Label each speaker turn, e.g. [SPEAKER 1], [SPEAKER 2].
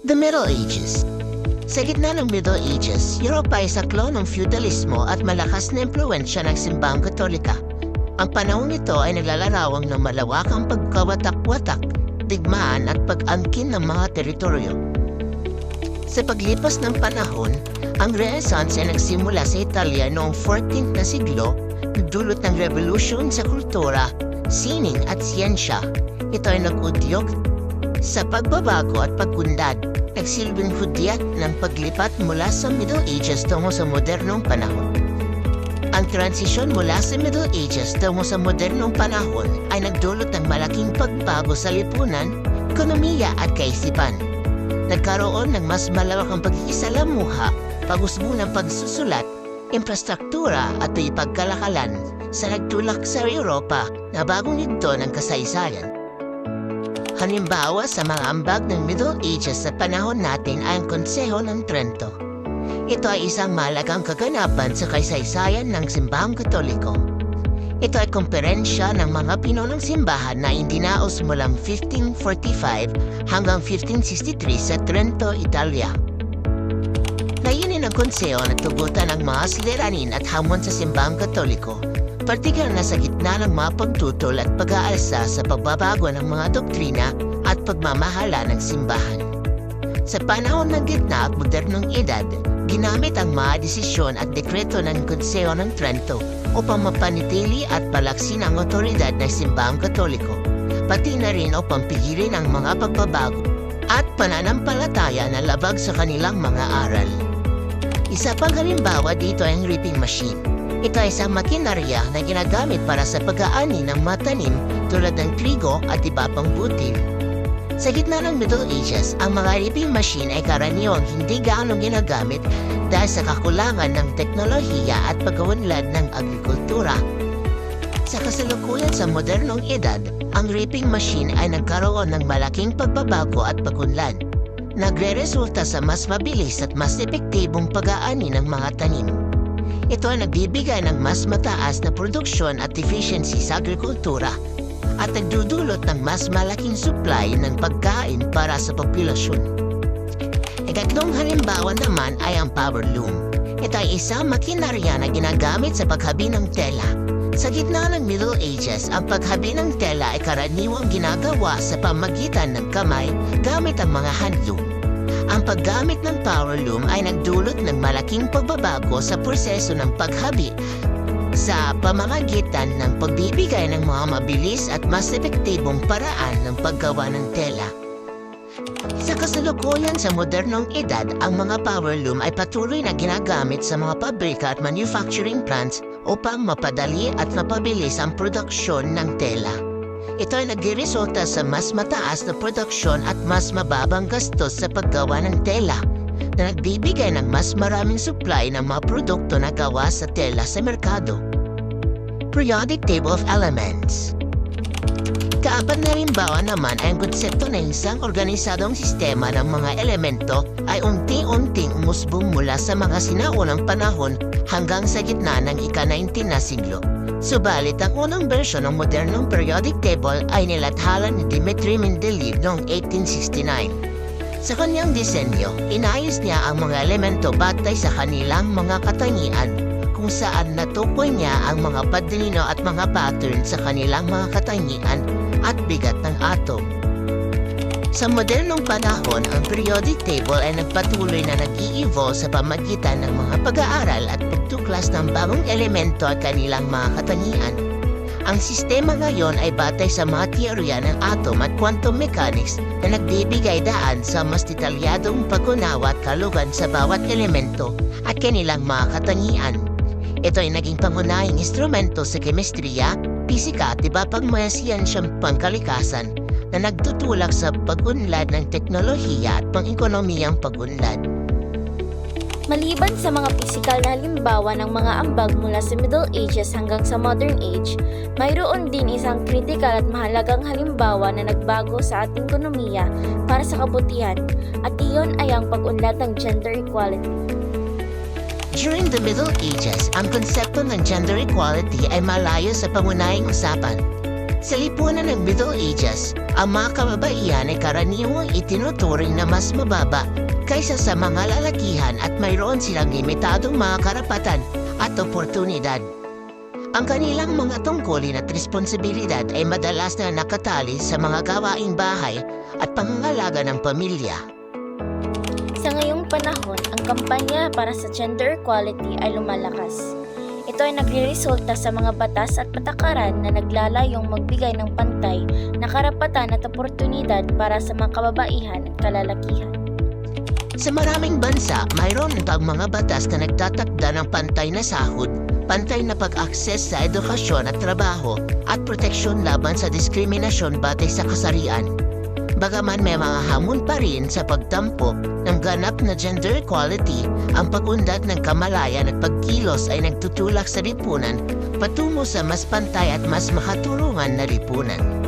[SPEAKER 1] The Middle Ages. Sa gitna ng Middle Ages, Europa ay saklo ng feudalismo at malakas na impluensya ng simbahang Katolika. Ang panahon nito ay naglalarawang ng malawakang pagkawatak-watak, digmaan at pag-angkin ng mga teritoryo. Sa paglipas ng panahon, ang Renaissance ay nagsimula sa Italia noong 14th na siglo, nagdulot ng revolusyon sa kultura, sining at siyensya. Ito ay nag-udyok sa pagbabago at pag-unlad, nagsilbing hudyat ng paglipat mula sa Middle Ages tungo sa modernong panahon. Ang transisyon mula sa Middle Ages tungo sa modernong panahon ay nagdulot ng malaking pagbago sa lipunan, ekonomiya at kaisipan. Nagkaroon ng mas malawakang pag-iisalamuha, pag-usbong ng pagsusulat, infrastruktura at ipagkalakalan sa nagtulak sa Europa na bagong yugto ng kasaysayan. Halimbawa sa mga ambag ng Middle Ages sa panahon natin ay ang Konseho ng Trento. Ito ay isang mahalagang kaganapan sa kasaysayan ng simbahang Katoliko. Ito ay komperensya ng mga pinunong simbahan na indinaos mulang 1545 hanggang 1563 sa Trento, Italia. Layunin ng konseho na tugutan ang mga suliranin at hamon sa simbahang Katoliko, partikular na sa gitna ng mga pagtutol at pag-aalsa sa pagbabago ng mga doktrina at pagmamahala ng simbahan. Sa panahon ng gitna at modernong edad, ginamit ang mga desisyon at dekreto ng Konseho ng Trento upang mapanitili at palaksin ang otoridad ng simbahang Katoliko, pati na rin upang pigilin ang mga pagbabago at pananampalataya na labag sa kanilang mga aral. Isa pang halimbawa dito ay ang reaping machine. Ito ay isang makinarya na ginagamit para sa pag-aani ng matanim tulad ng trigo at iba pang butil. Sa gitna ng Middle Ages, ang mga reaping machine ay karaniwang hindi gaano ginagamit dahil sa kakulangan ng teknolohiya at pag-uunlad ng agrikultura. Sa kasalukuyan sa modernong edad, ang reaping machine ay nagkaroon ng malaking pagbabago at pag-unlad. Nagre-resulta sa mas mabilis at mas epektibong pag-aani ng mga tanim. Ito ay nagbibigay ng mas mataas na produksyon at efficiency sa agrikultura at nagdudulot ng mas malaking supply ng pagkain para sa populasyon. Ikatlong halimbawa naman ay ang power loom. Ito ay isang makinarya na ginagamit sa paghabi ng tela. Sa gitna ng Middle Ages, ang paghabi ng tela ay karaniwang ginagawa sa pamagitan ng kamay gamit ang mga handloom. Ang paggamit ng power loom ay nagdulot ng malaking pagbabago sa proseso ng paghabi sa pamamagitan ng pagbibigay ng mga mabilis at mas epektibong paraan ng paggawa ng tela. Sa kasalukuyan sa modernong edad, ang mga power loom ay patuloy na ginagamit sa mga pabrika at manufacturing plants upang mapadali at mapabilis ang produksyon ng tela. Ito ay nagresulta sa mas mataas na produksyon at mas mababang gastos sa paggawa ng tela na nagbibigay ng mas maraming supply ng mga produkto na gawa sa tela sa merkado. Periodic Table of Elements. Kaapat na halimbawa naman ay ang konsepto ng isang organisadong sistema ng mga elemento ay unti-unting umusbong mula sa mga sinaunang panahon hanggang sa gitna ng ika-19 na siglo. Subalit ang unang bersyon ng modernong periodic table ay nilathala ni Dmitri Mendeleev noong 1869. Sa kanyang disenyo, inayos niya ang mga elemento batay sa kanilang mga katangian kung saan natukoy niya ang mga padrino at mga pattern sa kanilang mga katangian at bigat ng atom. Sa modernong panahon, ang periodic table ay nagpatuloy na nag-i-evolve sa pamagitan ng mga pag-aaral at pagtuklas ng bagong elemento at kanilang mga katangian. Ang sistema ngayon ay batay sa mga teorya ng atom at quantum mechanics na nagbibigay daan sa mas detalyadong pag-unawa at kalugan sa bawat elemento at kanilang mga katangian. Ito ay naging pangunahing instrumento sa kemistriya, pisika at iba pang mga siyensyang pangkalikasan na nagtutulak sa pag-unlad ng teknolohiya at pang-ekonomiyang pag-unlad.
[SPEAKER 2] Maliban sa mga pisikal na halimbawa ng mga ambag mula sa Middle Ages hanggang sa Modern Age, mayroon din isang kritikal at mahalagang halimbawa na nagbago sa ating ekonomiya para sa kabutihan, at iyon ay ang pag-unlad ng gender equality.
[SPEAKER 1] During the Middle Ages, ang konsepto ng gender equality ay malayo sa pangunahing usapan. Sa lipunan ng Middle Ages, ang mga kababaihan ay karaniwang itinuturing na mas mababa kaysa sa mga lalakihan at mayroon silang limitadong mga karapatan at oportunidad. Ang kanilang mga tungkulin at responsibilidad ay madalas na nakatali sa mga gawaing bahay at pangangalaga ng pamilya.
[SPEAKER 2] Sa ngayong panahon, ang kampanya para sa gender equality ay lumalakas. Ito ay nagreresulta sa mga batas at patakaran na naglalayong magbigay ng pantay na karapatan at oportunidad para sa mga kababaihan at kalalakihan.
[SPEAKER 1] Sa maraming bansa, mayroon pang mga batas na nagtatakda ng pantay na sahod, pantay na pag-akses sa edukasyon at trabaho, at proteksyon laban sa diskriminasyon batay sa kasarian. Bagaman may mga hamon pa rin sa pagtampok ng ganap na gender equality, ang pag-unlad ng kamalayan at pagkilos ay nagtutulak sa lipunan patungo sa mas pantay at mas makatulungan na lipunan.